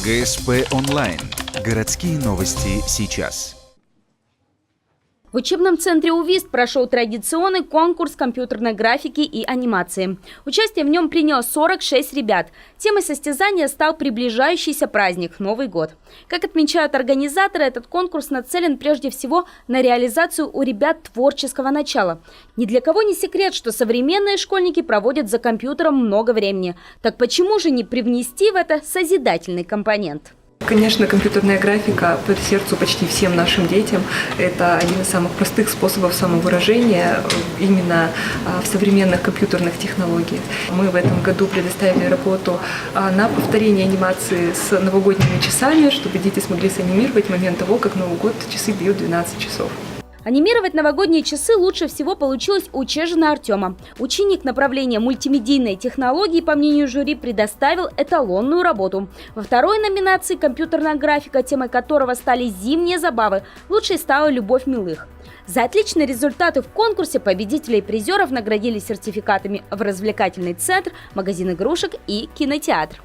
ГСП онлайн. Городские новости сейчас. В учебном центре УВИСТ прошел традиционный конкурс компьютерной графики и анимации. Участие в нем приняло 46 ребят. Темой состязания стал приближающийся праздник – Новый год. Как отмечают организаторы, этот конкурс нацелен прежде всего на реализацию у ребят творческого начала. Ни для кого не секрет, что современные школьники проводят за компьютером много времени. Так почему же не привнести в это созидательный компонент? Конечно, компьютерная графика по сердцу почти всем нашим детям. Это один из самых простых способов самовыражения именно в современных компьютерных технологиях. Мы в этом году предоставили работу на повторение анимации с новогодними часами, чтобы дети смогли санимировать момент того, как Новый год часы бьют 12 часов. Анимировать новогодние часы лучше всего получилось у Чежина Артема. Ученик направления мультимедийной технологии, по мнению жюри, предоставил эталонную работу. Во второй номинации «Компьютерная графика», темой которого стали зимние забавы, лучшей стала Любовь Милых. За отличные результаты в конкурсе победителей и призеров наградили сертификатами в развлекательный центр, магазин игрушек и кинотеатр.